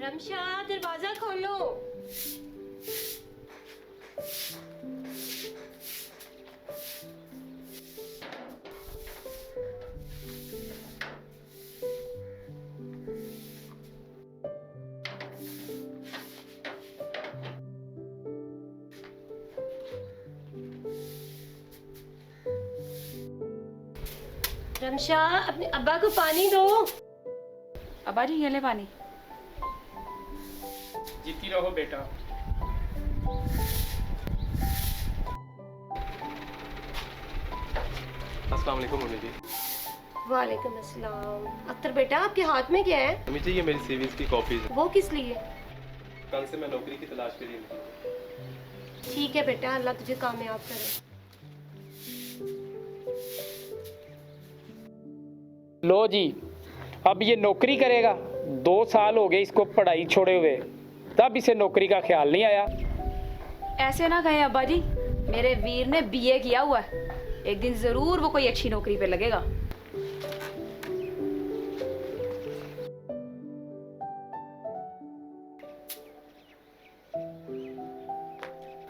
रमशा, दरवाजा खोलो। रमशा, अपने अब्बा को पानी दो। अब्बा जी ये ले पानी। जीती रहो बेटा। अस्सलाम वालेकुम मम्मी जी। वालेकुम अस्सलाम। अख्तर बेटा, आपके हाथ में क्या है? मम्मी जी ये मेरी सीवीज की कॉपीज है। वो किस लिए? कल से मैं नौकरी की तलाश के लिए निकला हूं। ठीक है बेटा, अल्लाह तुझे कामयाब करे। लो जी, अब ये नौकरी करेगा। 2 साल हो गए इसको पढ़ाई छोड़े हुए, तब इसे नौकरी का ख्याल नहीं आया। ऐसे ना कहें अब्बा जी, मेरे वीर ने बीए किया हुआ है, एक दिन जरूर वो कोई अच्छी नौकरी पे लगेगा।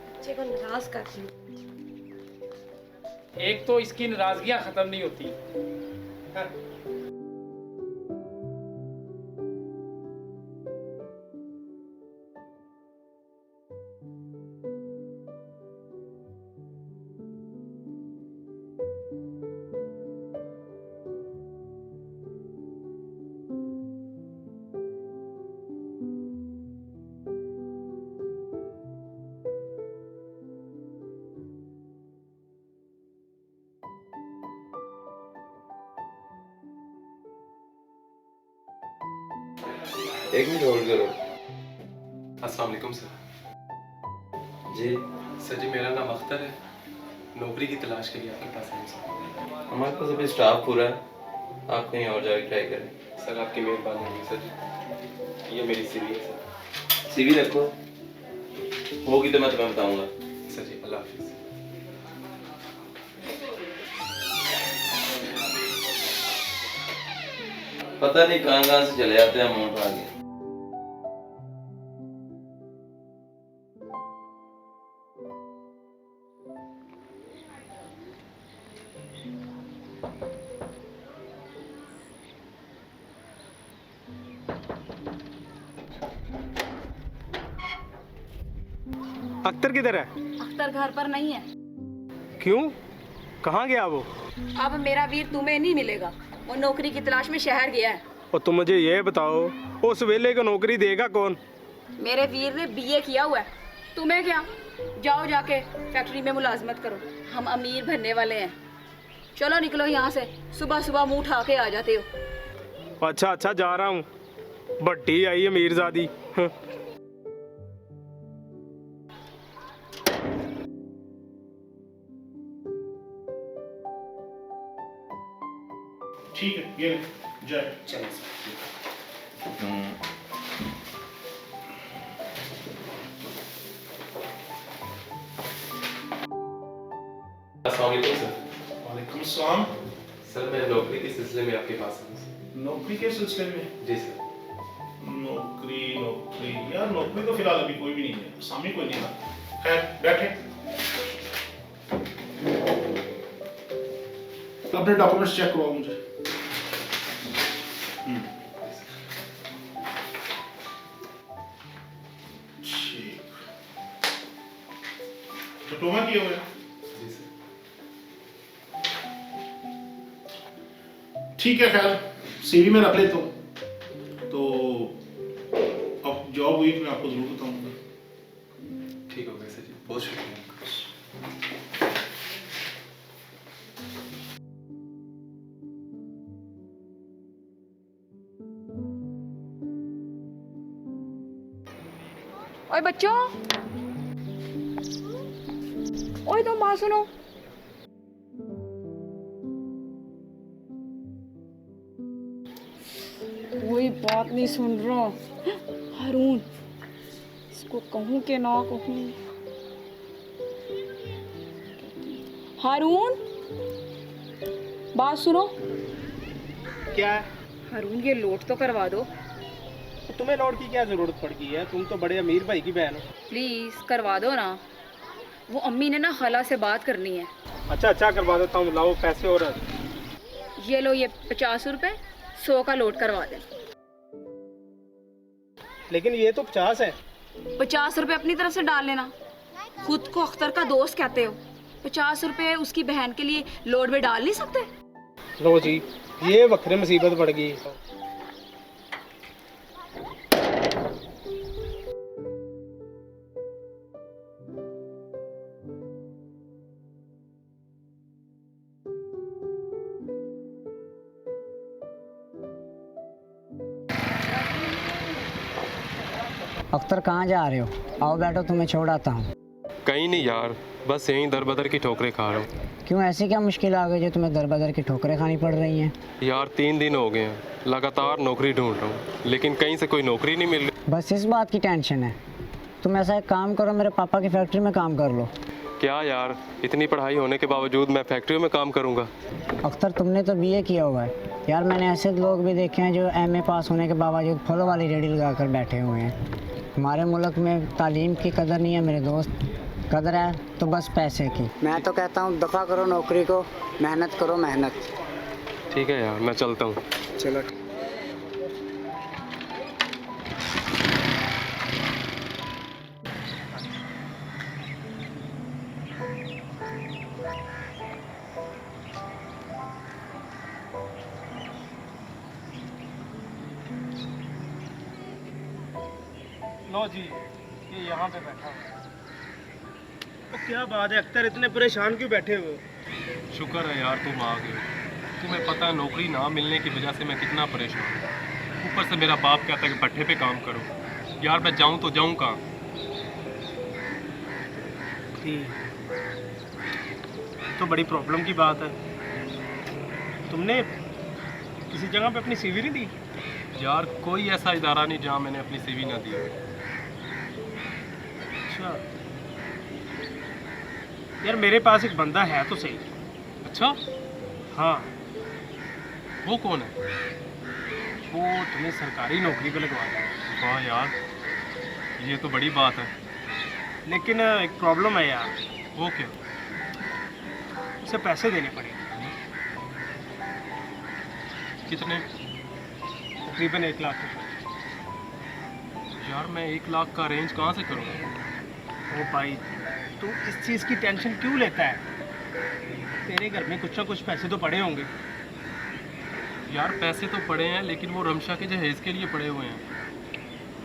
बच्चे को नाराज कर दी। एक तो इसकी नाराजगियां खत्म नहीं होती। एक मिनट होल्ड करो। अस्सलाम वालेकुम सर। जी सर जी मेरा नाम अख्तर है, नौकरी की तलाश के लिए आपके पास आया सर। हमारे पास अभी स्टाफ पूरा है, आप कहीं और जाके ट्राई करें। सर आपकी मेहरबानी होगी सर जी। ये मेरी सीवी है सर। सीवी रखो, होगी तो मैं तुम्हें बताऊंगा। सर जी अल्लाह हाफिज़। पता नहीं कहाँ कहाँ से चले जाते हैं अमाउंट आगे। अख्तर किधर है? अख्तर घर पर नहीं है। क्यों? कहाँ गया वो? अब मेरा वीर तुम्हें नहीं मिलेगा, वो नौकरी की तलाश में शहर गया है। और तुम मुझे ये बताओ, उस वेले को नौकरी देगा कौन? मेरे वीर ने बीए किया हुआ है, तुम्हें क्या? जाओ जाके फैक्ट्री में मुलाजमत करो, हम अमीर बनने वाले हैं। चलो निकलो यहाँ से, सुबह सुबह मुंह उठा के आ जाते हो। अच्छा अच्छा जा रहा हूँ। भट्टी आई है मीरजादी। ठीक है, ये ले, जाए। चलो सर। अस्सलाम वालेकुम सर। वालेकुम सलाम। सर मैं नौकरी के सिलसिले में आपके पास आया हूँ। नौकरी के सिलसिले में? जी सर। नौकरी नौकरी यार, नौकरी तो फिलहाल अभी कोई भी नहीं है, सामने कोई नहीं था। खैर बैठे, अपने डॉक्यूमेंट्स चेक करवाओ मुझे। ठीक, डिप्लोमा किया हुआ है? जी सर। ठीक है, खैर सीवी में रख लेता हूँ, तो अब जॉब हुई तो मैं आपको जरूर बताऊंगा। ठीक हो गया सर जी, बहुत शुक्रिया। ओए बच्चों, ओए तुम बात सुनो। कोई बात नहीं सुन रहा। हारून, इसको कहूँ कि ना कहूँ? हारून, बात सुनो। क्या है? हारून, ये लोड तो करवा दो तो तुम्हें लौट की क्या जरूरत पड़ गई है? तुम तो बड़े अमीर भाई की बहन हो। प्लीज, करवा दो ना। वो अम्मी ने ना खाला से बात करनी है। अच्छा अच्छा, करवा देता हूँ, लाओ पैसे। और ये लो, ये 50 रुपए, 100 का लोड करवा दे। लेकिन ये तो 50 है। 50 रुपए अपनी तरफ से डाल लेना। खुद को अख्तर का दोस्त कहते हो, 50 रुपए उसकी बहन के लिए लोड में डाल नहीं सकते? लो जी, ये वक्रे मुसीबत पड़ गई। अख्तर कहाँ जा रहे हो? आओ बैठो, तुम्हें छोड़ आता हूँ। कहीं नहीं यार, बस यहीं दर बदर की ठोकरें खा रहा हूँ। क्यों, ऐसी क्या मुश्किल आ गई जो तुम्हें दर बदर की ठोकरें खानी पड़ रही हैं? यार 3 दिन हो गए हैं, लगातार नौकरी ढूंढ रहा हूँ, लेकिन कहीं से कोई नौकरी नहीं मिल रही। बस इस बात की टेंशन है? तुम ऐसा एक काम करो, मेरे पापा की फैक्ट्री में काम कर लो। क्या यार, इतनी पढ़ाई होने के बावजूद मैं फैक्ट्री में काम करूँगा? अख्तर, तुमने तो बीए किया हुआ है यार। मैंने ऐसे लोग भी देखे हैं जो एमए पास होने के बावजूद फलों वाली रेडी लगा कर बैठे हुए हैं। हमारे मुल्क में तालीम की कदर नहीं है मेरे दोस्त, कदर है तो बस पैसे की। मैं तो कहता हूँ दफ़ा करो नौकरी को, मेहनत करो मेहनत। ठीक है यार, मैं चलता हूँ। चलो। लो जी, ये यहाँ पे बैठा हूँ। तो क्या बात है अख्तर, इतने परेशान क्यों बैठे हुए हो? शुक्र है यार तुम आ गए। तुम्हें पता है नौकरी ना मिलने की वजह से मैं कितना परेशान हूँ। ऊपर से मेरा बाप कहता है कि भट्ठे पे काम करो। यार मैं जाऊँ तो जाऊँ कहाँ? तो बड़ी प्रॉब्लम की बात है। तुमने किसी जगह पे अपनी सीवी नहीं दी? यार कोई ऐसा इदारा नहीं जहाँ मैंने अपनी सीवी ना दी। अच्छा यार, मेरे पास एक बंदा है तो सही। अच्छा, हाँ, वो कौन है? वो तुम्हें सरकारी नौकरी पे लगवा देगा। वाह यार, ये तो बड़ी बात है। लेकिन एक प्रॉब्लम है यार। वो क्या? उसे पैसे देने पड़ेंगे। कितने? तकरीबन 1 लाख रुपए। यार मैं 1 लाख का अरेंज कहाँ से करूँगा? ओ भाई, तू इस चीज़ की टेंशन क्यों लेता है? तेरे घर में कुछ ना कुछ पैसे तो पड़े होंगे। यार पैसे तो पड़े हैं, लेकिन वो रमशा के जहेज़ के लिए पड़े हुए हैं।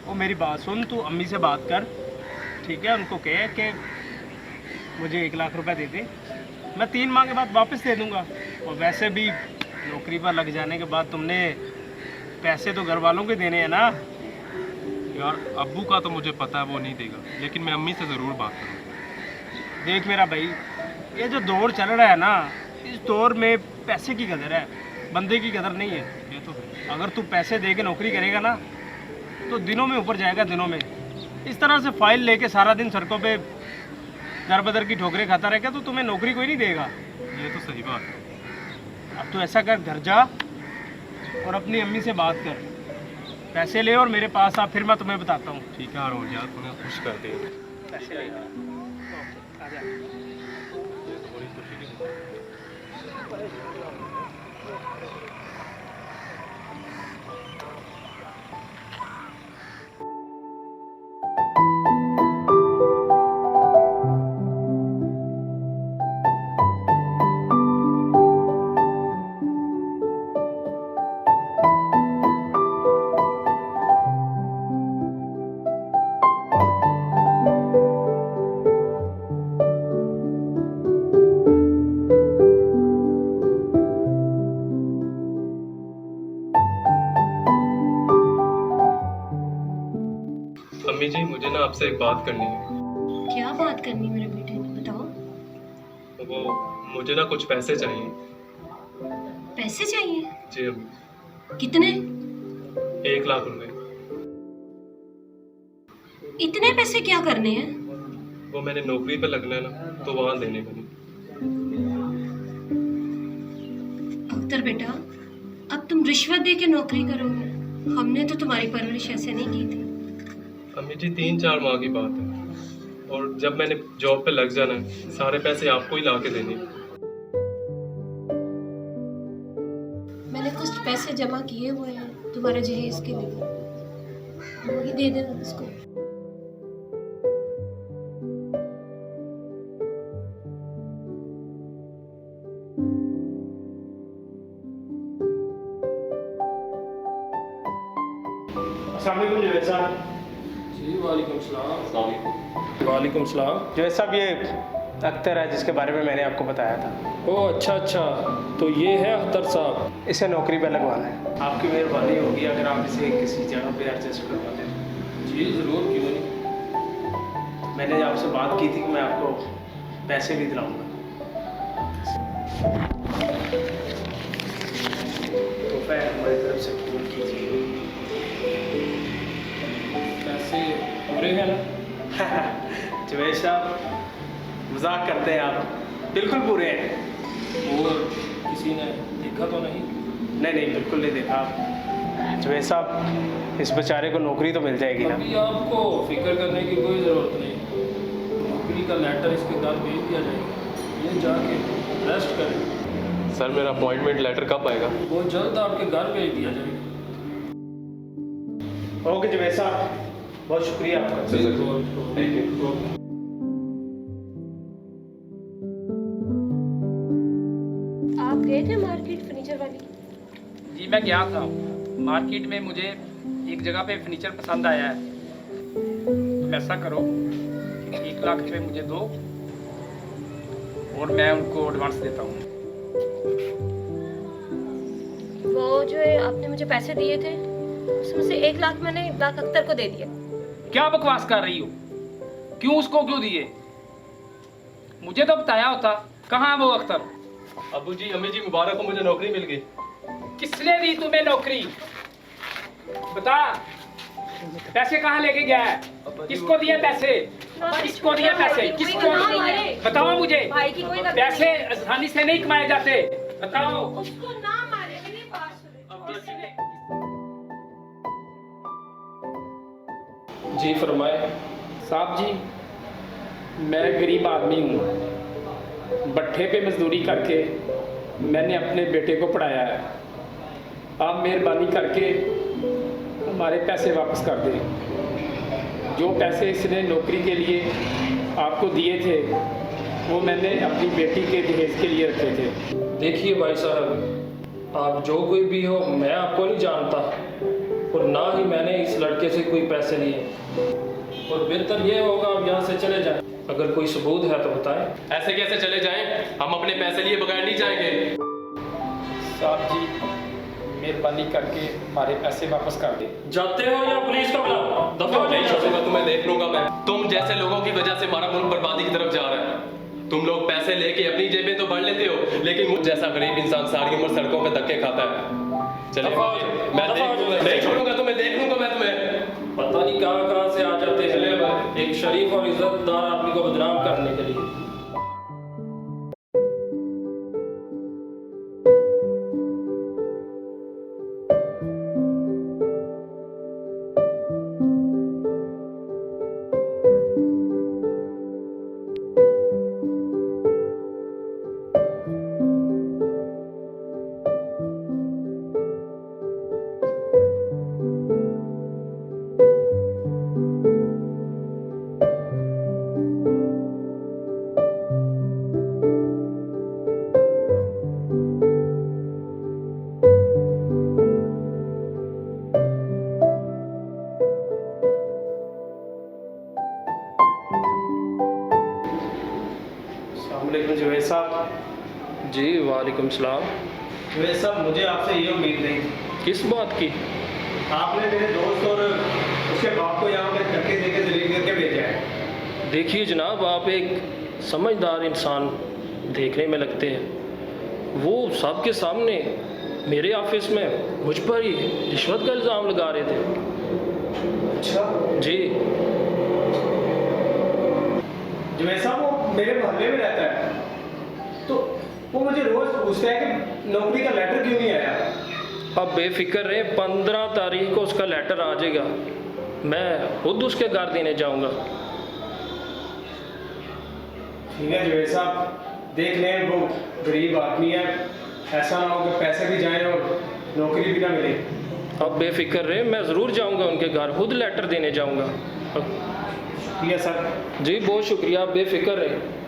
वो मेरी बात सुन, तू अम्मी से बात कर, ठीक है? उनको कहे कि मुझे 1 लाख रुपए दे दे, मैं 3 माह के बाद वापस दे दूँगा। और वैसे भी नौकरी पर लग जाने के बाद तुमने पैसे तो घर वालों के देने हैं ना। यार अब्बू का तो मुझे पता है वो नहीं देगा, लेकिन मैं अम्मी से ज़रूर बात करूँगा। देख मेरा भाई, ये जो दौर चल रहा है ना, इस दौर में पैसे की कदर है, बंदे की कदर नहीं है। ये तो है। अगर तू पैसे दे के नौकरी करेगा ना, तो दिनों में ऊपर जाएगा, दिनों में। इस तरह से फाइल लेके सारा दिन सड़कों पे दर बदर की ठोकरें खाता रहेगा तो तुम्हें नौकरी कोई नहीं देगा। ये तो सही बात है। अब तो ऐसा कर, घर जा और अपनी अम्मी से बात कर, पैसे ले और मेरे पास आ, फिर मैं तुम्हें बताता हूँ। ठीक है हारून यार, तुम्हें खुश कर दे। पैसे ले आ जा। बड़ी खुशी की बात है। जी मुझे ना आपसे एक बात करनी है। क्या बात करनी मेरे बेटे ने, बताओ। वो मुझे ना कुछ पैसे चाहिए। पैसे चाहिए? जी अम्मी। कितने? 1 लाख रुपए। इतने पैसे क्या करने हैं? वो मैंने नौकरी पे लगना है ना, तो वहाँ देने को नहीं। अख्तर बेटा, अब तुम रिश्वत दे के नौकरी करोगे? हमने तो तुम्हारी परवरिश ऐसे नहीं की थी। अम्मी जी 3-4 माह की बात है, और जब मैंने जॉब पे लग जाना है सारे पैसे आपको ही ला के देने हैं। मैंने कुछ पैसे जमा किए हुए हैं तुम्हारे जहेज के लिए, वही दे देना उसको। अस्सलाम वालेकुम जुवैद साहब। जी वालेकुम सलाम। वालेकुम सलाम। जुवैद साहब, ये अख्तर है जिसके बारे में मैंने आपको बताया था। ओह अच्छा अच्छा, तो ये है अख्तर साहब। इसे नौकरी पे लगवाना है। आपकी मेहरबानी होगी अगर आप इसे किसी जगह पे एडजस्ट करवा दें। जी ज़रूर, क्यों नहीं। मैंने आपसे बात की थी कि मैं आपको पैसे भी दिलाऊंगा। तो फिर हमारी तरफ से कबूल कीजिए। पैसे पूरे हैं ना? जुवैद साहब, मजाक करते हैं आप? बिल्कुल पूरे हैं। और किसी ने देखा तो नहीं? नहीं, बिल्कुल नहीं देखा आप। जुवैद साहब, इस बेचारे को नौकरी तो मिल जाएगी ना? अभी आपको फिक्र करने की कोई ज़रूरत नहीं। नौकरी का लेटर इसके घर भेज दिया जाएगा, ये जाके रेस्ट करें। सर मेरा अपॉइंटमेंट लेटर कब आएगा? वो जल्द आपके घर भेज दिया जाएगा। ओके जुवैद साहब, बहुत शुक्रिया आपका। Thank you. आप गए थे मार्केट फर्नीचर वाली? जी मैं गया था मार्केट में, मुझे एक जगह पे फर्नीचर पसंद आया है। तो ऐसा करो, 1 लाख रुपए मुझे दो और मैं उनको एडवांस देता हूँ। वो जो है आपने मुझे पैसे दिए थे, उसमें से 1 लाख मैंने 1 लाख अख्तर को दे दिया। क्या बकवास कर रही हो? क्यों उसको क्यों दिए? मुझे तो बताया होता। कहाँ है वो अख्तर? अबू जी अम्मी जी मुबारक हो, मुझे नौकरी मिल गई। किसने दी तुम्हें नौकरी? बता, पैसे कहाँ लेके गया है? किसको दिए पैसे? किसको दिए पैसे? किसको? बताओ मुझे। भाई की कोई पैसे आसानी से नहीं कमाए जाते, बताओ। उसको ना मारे, मेरी बात सुने। जी फरमाए। साहब जी, मैं गरीब आदमी हूँ। भट्ठे पे मजदूरी करके मैंने अपने बेटे को पढ़ाया है। आप मेहरबानी करके हमारे पैसे वापस कर दें। जो पैसे इसने नौकरी के लिए आपको दिए थे, वो मैंने अपनी बेटी के दहेज के लिए रखे थे। देखिए भाई साहब, आप जो कोई भी हो, मैं आपको नहीं जानता और ना ही मैंने इस लड़के से कोई पैसे लिए। और बेहतर ये होगा आप यहाँ से चले जाएं। अगर कोई सबूत है तो बताएं। ऐसे कैसे चले जाएं? हम अपने पैसे लिए बगैर नहीं जाएंगे। साहब जी, मेहरबानी करके हमारे पैसे वापस कर दें। जाते हो या पुलिस को बुलाओ? दफा नहीं छोड़ूंगा तुम्हें, देख लूंगा मैं। तुम जैसे लोगों की वजह से हमारा मुल्क बर्बादी की तरफ जा रहा है। तुम लोग पैसे लेके अपनी जेबें तो भर लेते हो, लेकिन मुझ जैसा गरीब इंसान सारी उम्र सड़कों पे धक्के खाता है। चलिए मैं देख लूंगा, नहीं छोड़ूंगा तुम्हें, देख लूंगा मैं तुम्हें। पता नहीं कहाँ से आ जाते हैं एक शरीफ और इज्जतदार आदमी को बदनाम करने के लिए। जुवैद साहब। जी वालेकुम सलाम। जुवैद साहब, मुझे आपसे ये उम्मीद नहीं थी। किस बात की? आपने मेरे दोस्त और उसके बाप को यहाँ पे धक्के देके जलील करके भेजा है। देखिए जनाब, आप एक समझदार इंसान देखने में लगते हैं। वो सबके सामने मेरे ऑफिस में मुझ पर ही रिश्वत का इल्ज़ाम लगा रहे थे। अच्छा जी जवैद साहब, वो मेरे मोहल्ले में रहता है, तो वो मुझे रोज पूछता है कि नौकरी का लेटर क्यों नहीं आया। अब बेफिक्र रहे, 15 तारीख को उसका लेटर आ जाएगा। मैं खुद उसके घर देने जाऊंगा। ठीक है जवैद साहब, देख लें, वो गरीब आदमी है, ऐसा ना हो कि पैसे भी जाएं और नौकरी भी ना मिले। अब बेफिक्र रहे, मैं ज़रूर जाऊंगा उनके घर, खुद लेटर देने जाऊंगा। ठीक है सर। जी बहुत शुक्रिया, आप बेफिक्र रहे।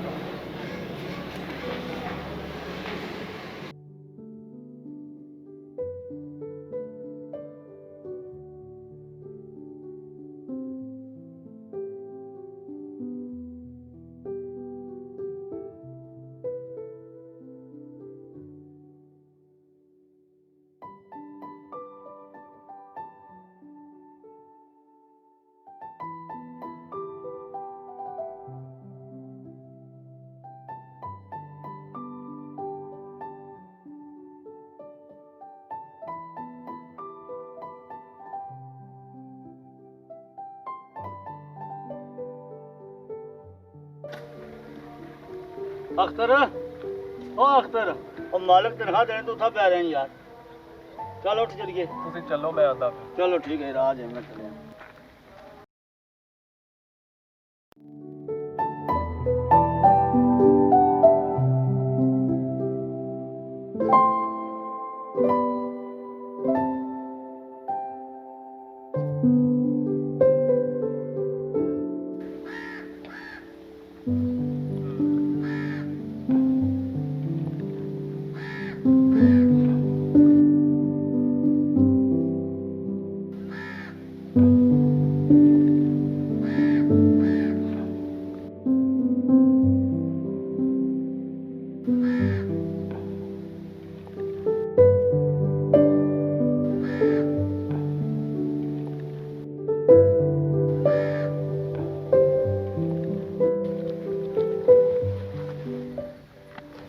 अख्तर, ओ अख्तर, और मालिक तनख्वाह देने तो उठा पै रहे हैं यार। चल उठ चलिए। चलो मैं आता। चलो ठीक है, राज है, मैं चले।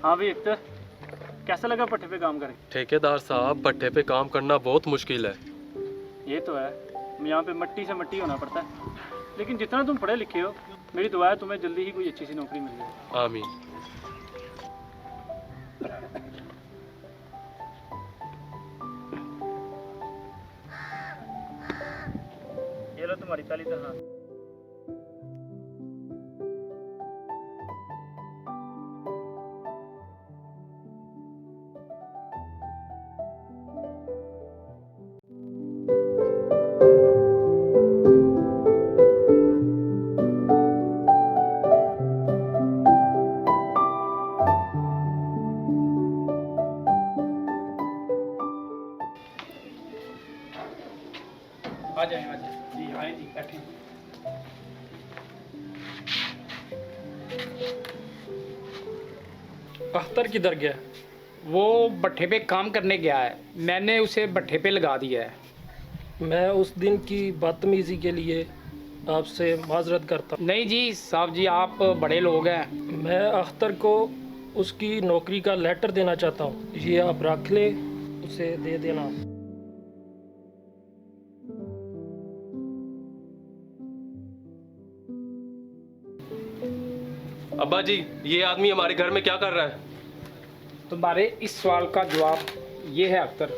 हाँ भाई अख्तर, कैसा लगा पट्टे पे काम करें? ठेकेदार साहब, भट्टे पे काम करना बहुत मुश्किल है। ये तो है, यहाँ पे मट्टी से मट्टी होना पड़ता है, लेकिन जितना तुम पढ़े लिखे हो, मेरी दुआ है तुम्हें जल्दी ही कोई अच्छी सी नौकरी मिल जाए। आमीन। ये लो तुम्हारी पहली तनख्वाह। आ जाए जी, आए जी, बैठे। अख्तर किधर गया? वो भट्ठे पे काम करने गया है, मैंने उसे भट्ठे पे लगा दिया है। मैं उस दिन की बदतमीज़ी के लिए आपसे माजरत करता हूँ। नहीं जी साहब जी, आप बड़े लोग हैं। मैं अख्तर को उसकी नौकरी का लेटर देना चाहता हूँ, ये आप रख ले, उसे दे देना। अब्बा जी, ये आदमी हमारे घर में क्या कर रहा है? तुम्हारे इस सवाल का जवाब ये है अख्तर,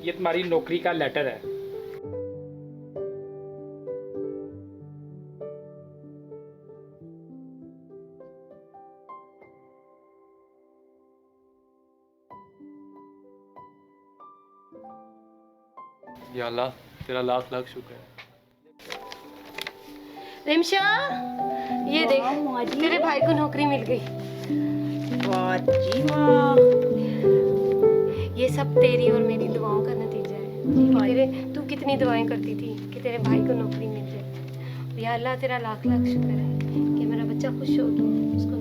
ये तुम्हारी नौकरी का लेटर है। या अल्लाह, तेरा लाख लाख शुक्र है। रिमशा, ये देख, तेरे भाई को नौकरी मिल गई। वाह जी वाह। ये सब तेरी और मेरी दुआओं का नतीजा है। तू कितनी दुआएं करती थी कि तेरे भाई को नौकरी मिल जाए। या अल्लाह, तेरा लाख लाख शुक्र है कि मेरा बच्चा खुश हो गया, उसको